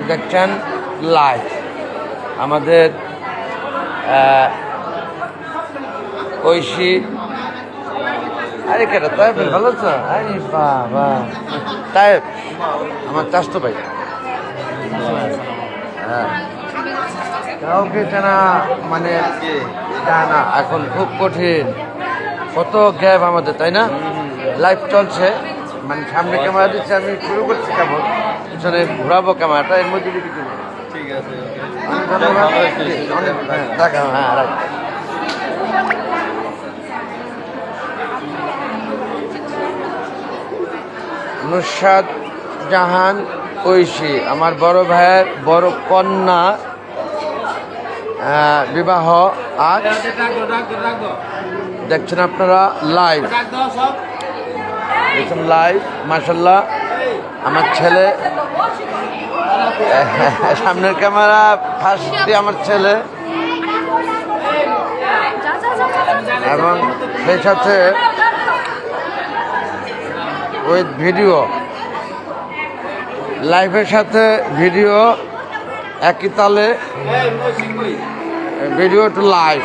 দেখছেন লাইভ আমাদের ঐশী। আরে কেটা তাই ভালো আছো? আরে বাবা তাই আমার চাষতো ভাই। হ্যাঁ কাউকে জানা মানে জানা এখন খুব কঠিন, কত গ্যাপ আমাদের, তাই না? লাইভ চলছে, মানে সামনে ক্যামেরা দিচ্ছে, আমি শুরু করছি কেমন পিছনে ঘোরাবো ক্যামেরাটা, এর মধ্যে দিকে ঠিক আছে। অনেক দেখা। হ্যাঁ রাইট। নুসরাত জাহান ঐশী আমার বড় ভাইয়ের বড় কন্যা বিবাহ আজ দেখছেন আপনারা লাইভ, দেখছেন লাইভ। মাশাল্লাহ আমার ছেলে সামনের ক্যামেরা ফার্স্ট দিয়ে আমার ছেলে, এবং সেই সাথে উইথ ভিডিও, লাইভের সাথে ভিডিও একই তালে, video two live,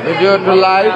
video two live.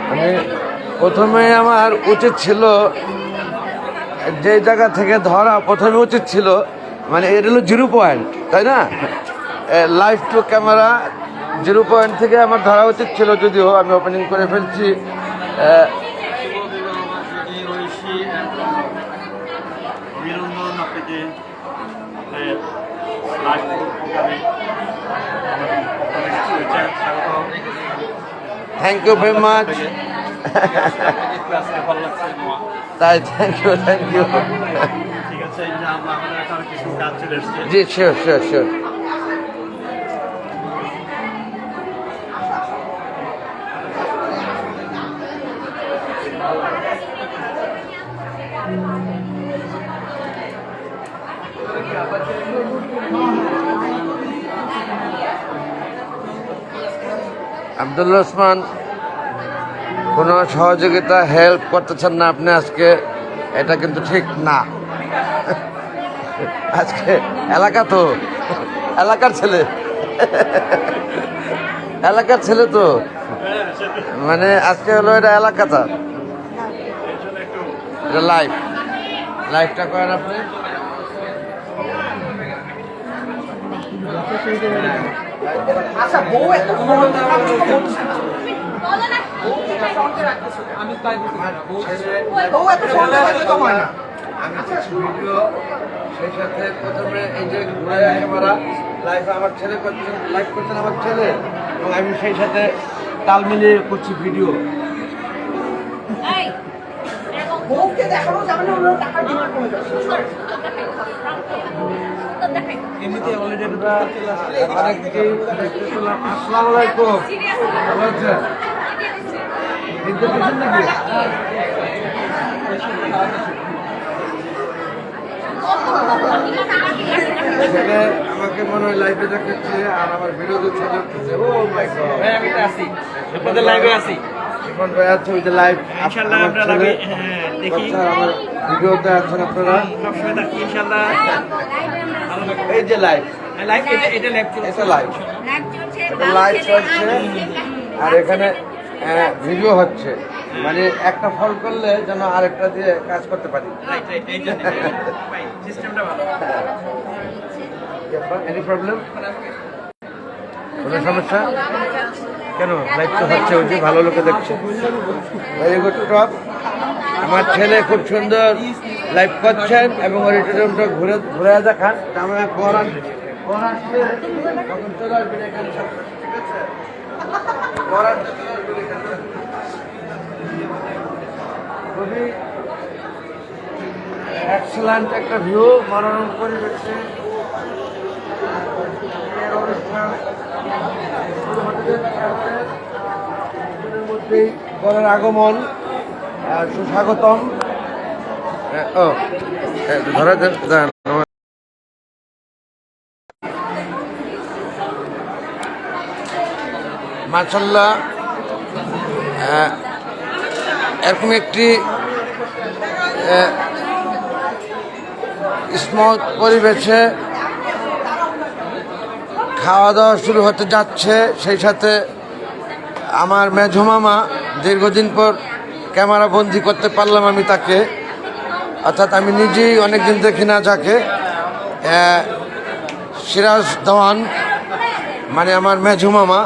মানে প্রথমে আমার উচিত ছিল যে জায়গা থেকে ধরা, প্রথমে উচিত ছিল মানে এটা হলো 0 পয়েন্ট, তাই না? লাইভ টু ক্যামেরা 0 পয়েন্ট থেকে আমার ধরা উচিত ছিল, যদিও আমি ওপেনিং করে ফেলছি। Thank you very much. তাই থ্যাংক ইউ, থ্যাংক ইউ। জি sure sure sure. Abdullah Osman কোনো সহযোগিতা হেল্প করতেছেন না আপনি আজকে, এটা কিন্তু ঠিক না। আজকে এলাকা তো এলাকার ছেলে, এলাকার ছেলে তো, মানে আজকে হলো এটা এলাকাটা, এটা লাইভ, লাইভটা করেন আপনি। আচ্ছা বউ এত আমি কিছু ভিডিও সেই সাথে প্রথমে এই যে ঘোরায় ক্যামেরা লাইভ আমার ছেলে করছেন, লাইভ করছেন আমার ছেলে, এবং আমি সেই সাথে তাল মিলিয়ে করছি ভিডিও। বউকে দেখানো যাবে না, ওরা টাকা ডিমান্ড করে যাবে। এমনিতে অলরেডি অনেককেই দেখতে পেলাম। আসসালামু আলাইকুম, ভালো আছেন? দেখতে পেয়েছেন নাকি? ছেলে আমাকে মনে হয় লাইভে দেখাচ্ছে আর আমার ভিডিও ছেলে দেখতেছে। ও মাই গড, আমি তো আছি, আপনাদের লাইভে আছি। এখন ভাই আছে ওই যে লাইভ, ইনশাআল্লাহ আমরা লাইভে দেখি। আচ্ছা আমার ভিডিওতে আছেন আপনারা সবসময় থাকি ইনশাআল্লাহ। এই যে লাইভ, লাইভ এটা লাইভ চলছে, এটা লাইভ, এটা লাইভ চলছে আর এখানে ভিডিও হচ্ছে, মানে একটা ফল করলে যেন আরেকটা দিয়ে কাজ করতে পারি। রাইট রাইট, এই জন্য ভাই সিস্টেমটা ভালো। Any problem? কোনো সমস্যা? কেন লাইভ তো হচ্ছে, ওই যে ভালো লোকে দেখছে। Very good top. আমার ছেলে খুব সুন্দর লাইভ করছেন এবং অডিটোরিয়ামটা ঘুরে ঘুরে দেখান। আমরা পড়ান আসলে তখন চলে আসবেন এখানে, ঠিক আছে? পড়ান চলে আসবেন এখানে। এক্সেলেন্ট একটা ভিউ, মনোরম পরিবেশে এর অনুষ্ঠান শুরু হতে যাচ্ছে। কিছুদিনের মধ্যেই বরের আগমন, সুস্বাগতম। ধরে দেন মাশাআল্লাহ, এরকম একটি স্মুথ পরিবেশে খাওয়া দাওয়া শুরু হতে যাচ্ছে। সেই সাথে আমার মেঝো মামা, দীর্ঘদিন পর ক্যামেরা বন্দি করতে পারলাম আমি তাকে, অর্থাৎ আমি নিজেই অনেকদিন দেখি না যাকে, সিরাজ দেওয়ান মানে আমার মেঝো মামা।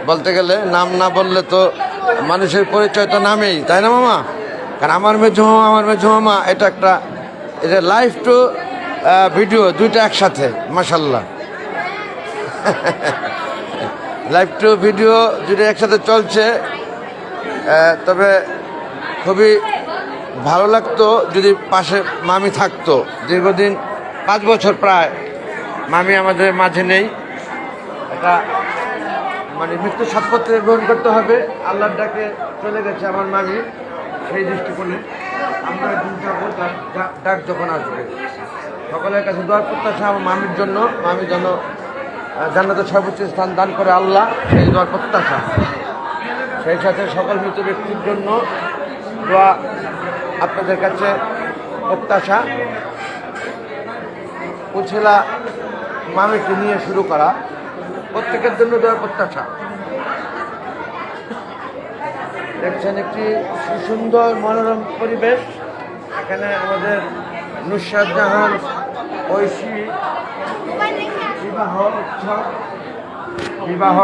বলতে গেলে নাম না বললে তো মানুষের পরিচয় তো নামেই, তাই না মামা? কারণ আমার মেঝো মামা এটা লাইভ টু ভিডিও দুইটা একসাথে, মাশাল্লাহ। লাইভ টু ভিডিও দুটো একসাথে চলছে। তবে খুবই ভালো লাগতো যদি পাশে মামি থাকতো। দীর্ঘদিন 5 বছর প্রায় মামি আমাদের মাঝে নেই। এটা মানে মৃত্যু সাতপত্রে গ্রহণ করতে হবে। আল্লাহর ডাকে চলে গেছে আমার মামি। সেই দৃষ্টিকোণে আমরা একদিন যাবো, ডাক যখন আসবে। সকলের কাছে দোয়ার প্রত্যাশা আমার মামির জন্য, মামি যেন জান্নাতের সর্বোচ্চ স্থান দান করে আল্লাহ, সেই দোয়ার প্রত্যাশা। সেই সাথে সকল মৃত ব্যক্তির জন্য দোয়া আপনাদের কাছে প্রত্যাশা। উছিলা মামিকে নিয়ে শুরু করা, প্রত্যেকের জন্য দোয়ার প্রত্যাশা। দেখছেন একটি সুন্দর মনোরম পরিবেশ। এখানে আমাদের নুসরাত জাহান ঐশী বিবাহ উৎসব, বিবাহ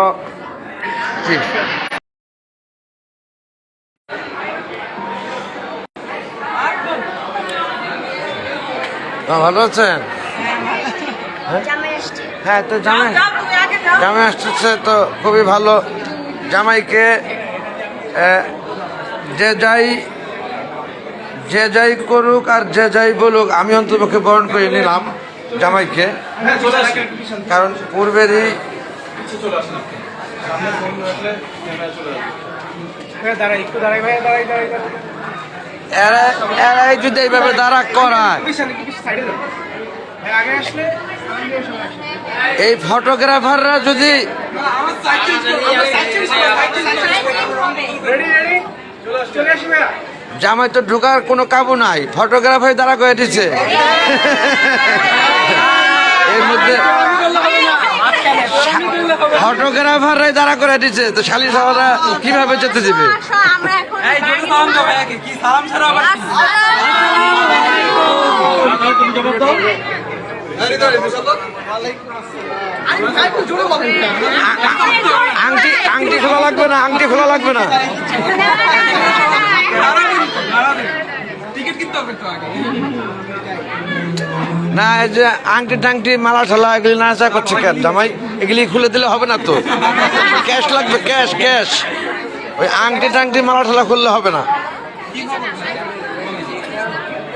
ভালো আছেন? হ্যাঁ, তো জামাই আসতেছে তো খুবই ভালো। জামাইকে যে যাই করুক আর যে যাই বলুক, আমি অন্তপক্ষে বরণ করে নিলাম জামাইকে। কারণ পূর্বেরই এরাই যদি এইভাবে দাঁড়া করায়, এই ফটোগ্রাফাররা যদি জামাই তো ঢোকার কোনো কাবু নাই, ফটোগ্রাফার দাঁড়া করে দিচ্ছে এর মধ্যে, ফটোগ্রাফাররাই দাঁড়া করে দিচ্ছে। তো শালি সাহারা কিভাবে যেতে দিবে? আংটি খোলা লাগবে না, আংটি খোলা লাগবে না। না, এই যে আংটি টাংটি মালা ঠালা এগুলি নাচা করছে কেন জামাই? এগুলি খুলে দিলে হবে না তো, ক্যাশ লাগবে, ক্যাশ ক্যাশ। ওই আংটি টাংটি মালা ঠালা খুললে হবে না।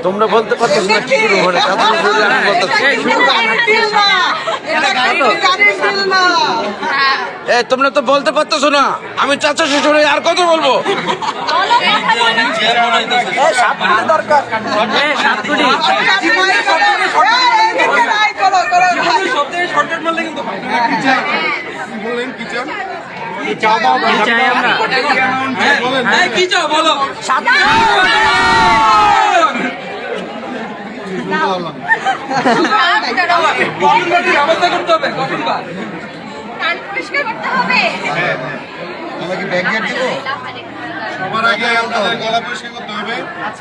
তোমরা বলতে পারছো না কি করবো, মানে তোমরা তো বলতে পারতেছো না। আমি চাচা শ্বশুর আর কত বলবো? আমাকে ব্যাগ গেট দিব। সবার আগে আমাদের গলা পরিষ্কার করতে হবে।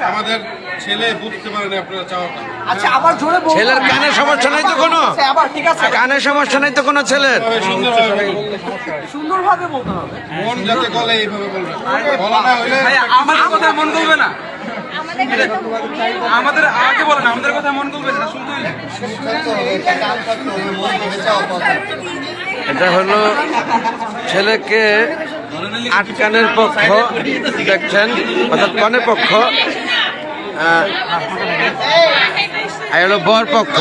আমাদের ছেলে বুঝতে পারেনি আপনারা চাওয়াটা। আচ্ছা, আবার জোরে বলুন। ছেলের কানের সমস্যা নাই তো কোনো? আবার ঠিক আছে, কানের সমস্যা নাই তো কোনো ছেলের? সুন্দরভাবে বলতে হবে। মন যাতে গলে এইভাবে বলবে, বলা না হলে আমাদের কথা মন করবে না, আমাদের আগে বলেন, আমাদের কথা মন করবে না, শুনতে হইলে এটা হলো ছেলেকে আটকানের পক্ষ, দেখছেন, অর্থাৎ কনের পক্ষ। এই হলো বর পক্ষ,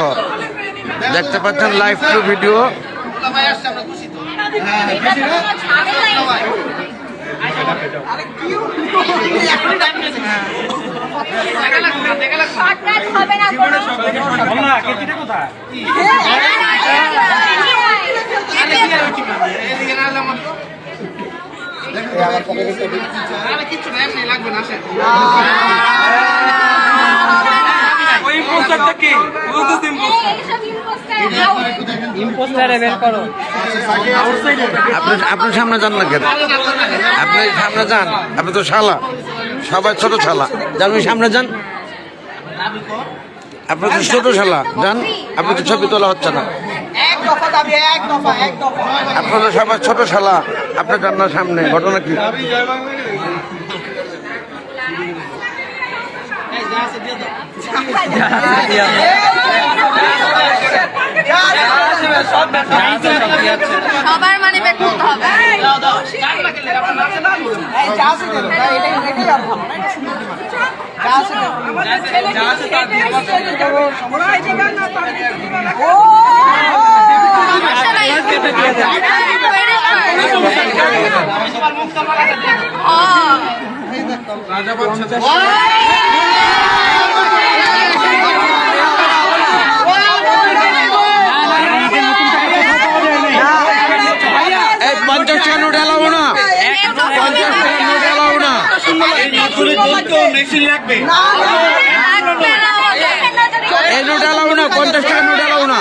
দেখতে পাচ্ছেন লাইভ টু ভিডিও। ওই পোস্টারটা কি বুঝতে ইম্পোস্টারে বের করো। আপনি সামনে যান না কেন? আপনি সামনে যান, আপনি তো শালা, সবাই ছোট শালা, যান ওই সামনে যান। আপনি তো ছোট শালা, যান। আপনি তো ছবি তোলা হচ্ছে না, আপনারা সবাই ছোট শালা, আপনার জান্নার সামনে। ঘটনা কি? সবার মানে বের করতে হবে। এই 50 টাকা নোট এলাও না, 50 টাকা নোট এলাও না। এই নোট এলাও না, 50 টাকা নোট এলাও না।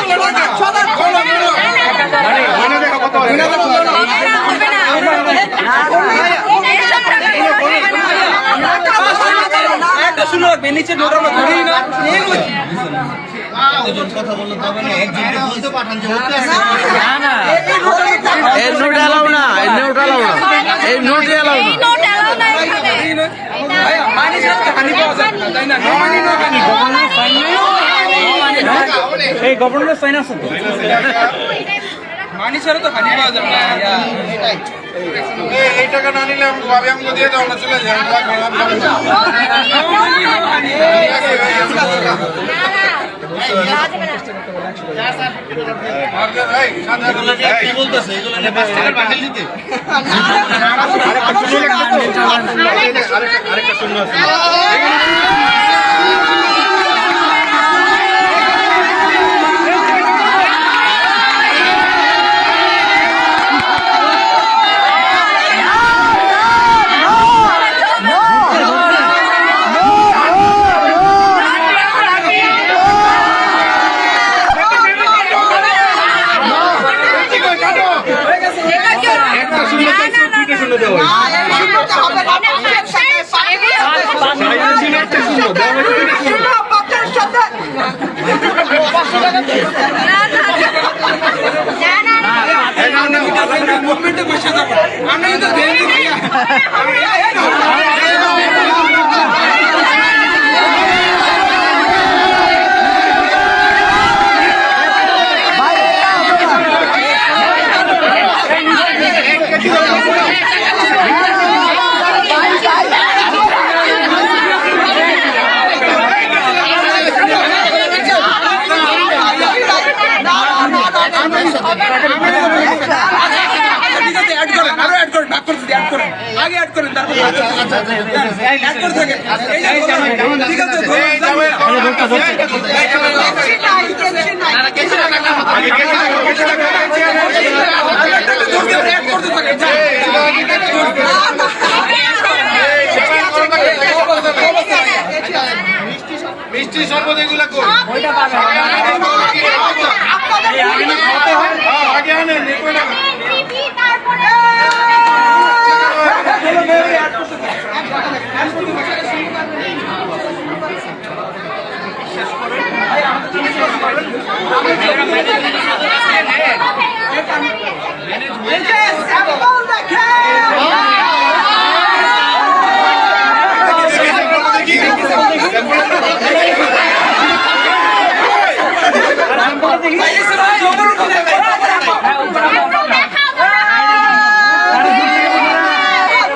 এই নোট এলাও না, এই নোট এলাও না, এই নোট এলাও না। এই গভর্নমেন্ট সাইন আছে তো, মানি ছাড়া তো হানি পাওয়া যাবে না। এই টাকা না নিলে আমাকে দিয়ে দাও, আমরা চলে যাই। মুভমেন্টে বসে যাবো আমরা, কিন্তু আগে অ্যাড করেন, তারপর অ্যাড করে থাকেন। ঠিক আছে, মিষ্টি শরবত এগুলো কই? আগে আনেন।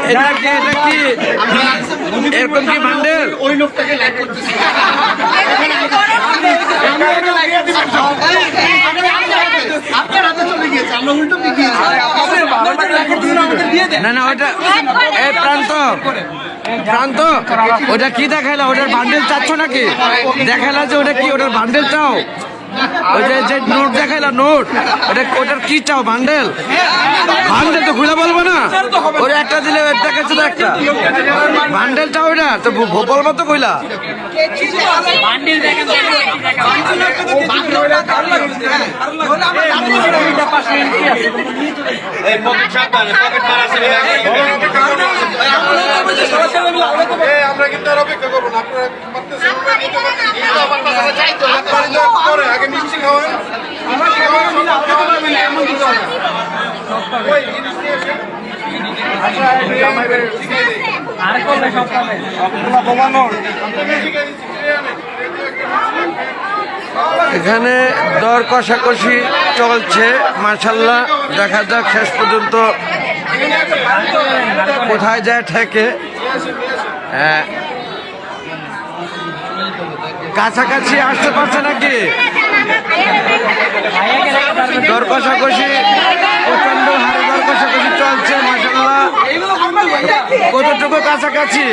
এটা কি এরকম কি বান্ডেল? ওই লোকটাকে লাইক করতেছি আপনার হাতে চলে গিয়েছে, আমরা উল্টো বিকিয়েছি। না না ওটা এই প্রান্ত প্রান্ত ওটা কি দেখাইলা? ওটার বান্ডেল চাচ্ছ নাকি? দেখাইলা যে ওটা কি? ওটার বান্ডেল চাও? ওই যে নোট দেখাইলা নোট, ওটার কি চাও? বান্ডেল? বান্ডেল তো খুলে বলবো না, ওরা একটা দিলে দেখাচ্ছে তো একটা বান্ডেল চাও। ওটা তো বলবো তো কইলা। আমরা কিন্তু আর অপেক্ষা করবো না, আপনারা পারতেছেন আগে মিষ্টি খাওয়ান। এখানে দর কষাকষি চলছে মাশাআল্লাহ। দেখা যাক শেষ পর্যন্ত কোথায় যায় ঠেকে। কাছাকাছি আসতে পারছে নাকি? দর কষাকষি প্রচন্ড হারে দর কষাকষি চলছে মাশাআল্লাহ। কতটুকু কাছাকাছি?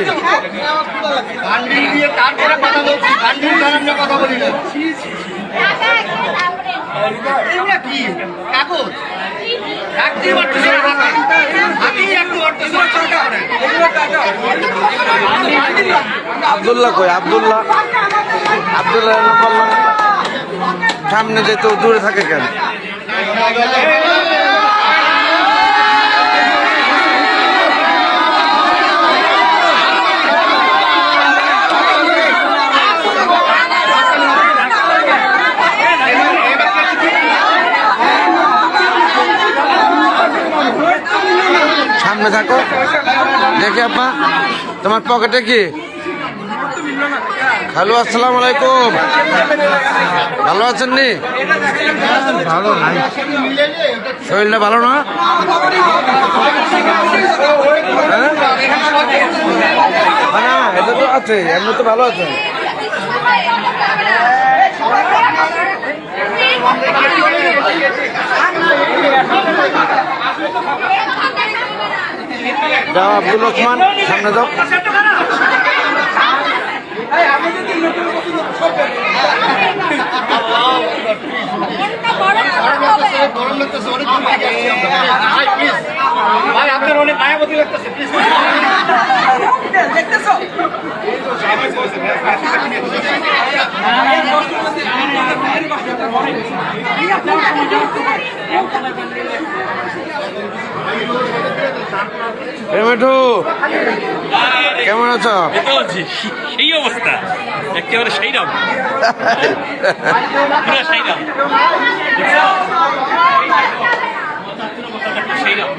আব্দুল্লাহ কই? আব্দুল্লাহ আব্দুল্লাহ বললাম সামনে যেতে দূরে থাকে কেন? সামনে থাকো দেখি। আপা তোমার পকেটে কি? হ্যালো আসসালামু আলাইকুম, ভালো আছেন নি? ভালো নাই, শরীরটা ভালো না? না এটা তো আছে, এমনি তো ভালো আছে। যাও আব্দুল ওসমান, সামনে যাও। ভাই আপনার অনেক মায়াবতী লাগতেছে, দেখতেছো? মিঠু কেমন আছো? সেই অবস্থা একেবারে সেই রকম সেই রকম সেই রকম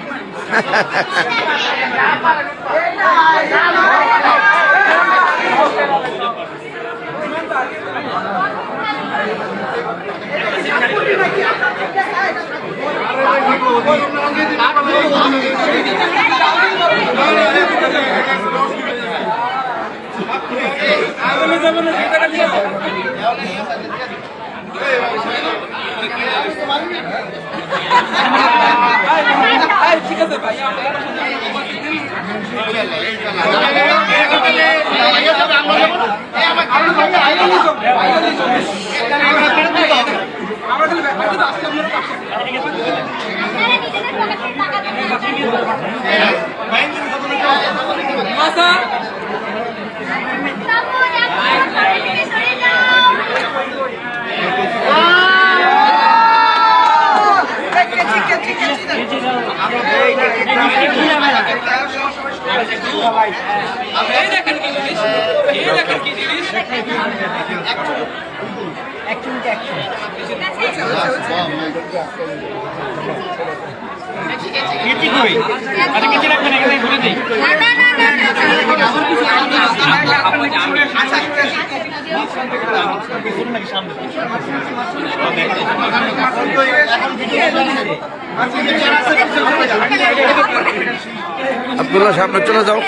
ঠিক আছে ভাই আব্দুল্লাহ সামনে চলে যাও।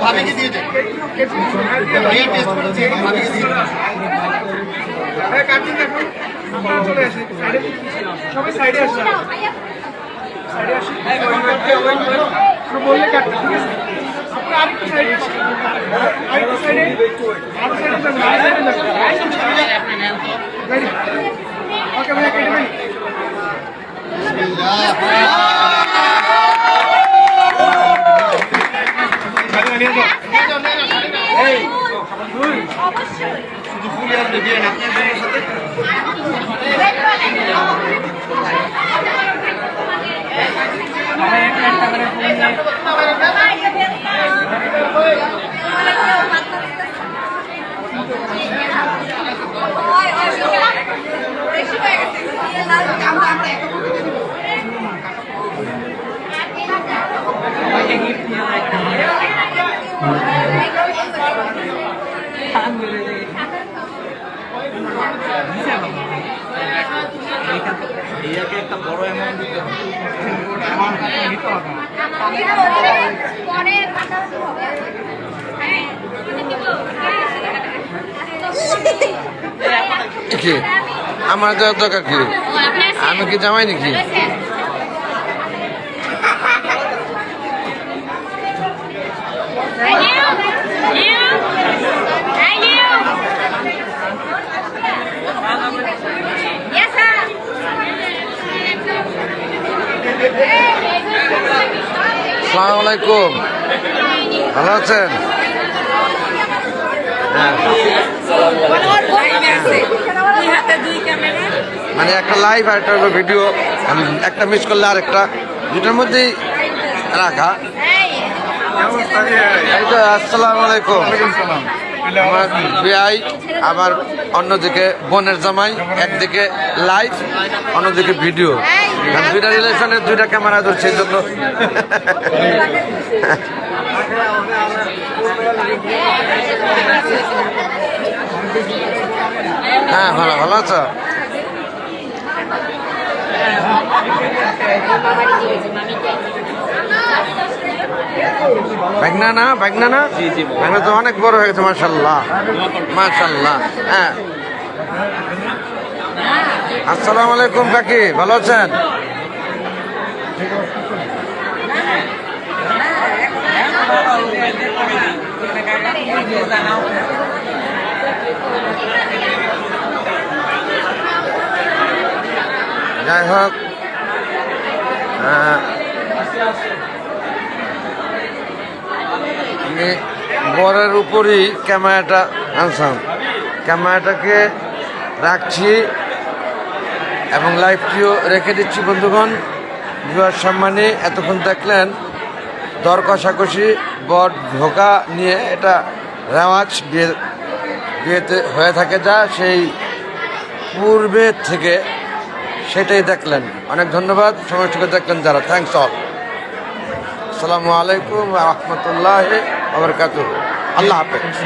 ভাবিকে দিয়ে দেন সবাই সাইডে আসছে সাইডে আসি বললে কাটতে ঠিক আছে আপনারা আরেকটু সাইডে আরেকটু সাইডে ওকে ভাই কেটে ভাই শুধু ফুল আসবে দিয়ে আপনার সাথে একটা বড় অ্যামাউন্ট দিতে হবে কি আমার দেওয়ার দরকার কি? আমি কি জামাই নাকি? আসসালামু আলাইকুম, ভালো আছেন? হ্যাঁ, মানে একটা লাইভ আর একটা ভিডিও, একটা মিস করলে আরেকটা, দুটার মধ্যেই রাখা। আসসালামু আলাইকুম। আমার বিআই, আমার অন্যদিকে বোনের জামাই, একদিকে লাইভ অন্যদিকে ভিডিও, দুইটা রিলেশনের দুইটা ক্যামেরা ধরছে, এই জন্য হ্যাঁ ভালো ভালো আছো? ভাগনা না, ভাগনা না, ভাগনা তো অনেক বড় হয়ে গেছে, মাশাল্লাহ মাশাল্লাহ। হ্যাঁ, আসসালামু আলাইকুম কাকি, ভালো আছেন? যাই হোক, আমি বরের উপরই ক্যামেরাটা আনসাম, ক্যামেরাটাকে রাখছি এবং লাইভটিও রেখে দিচ্ছি। বন্ধুগণ, বিবাহ সম্মানে এতক্ষণ দেখলেন দর কষাকষি, বর ধোকা নিয়ে, এটা রেওয়াজ বিয়েতে হয়ে থাকে, যা সেই পূর্বে থেকে সেটাই দেখলেন। অনেক ধন্যবাদ সমস্ত দেখলেন যারা, থ্যাংকস অল। আসসালামু আলাইকুম ওয়া রাহমাতুল্লাহি ওয়া বারাকাতুহু। আল্লাহ হাফেজ।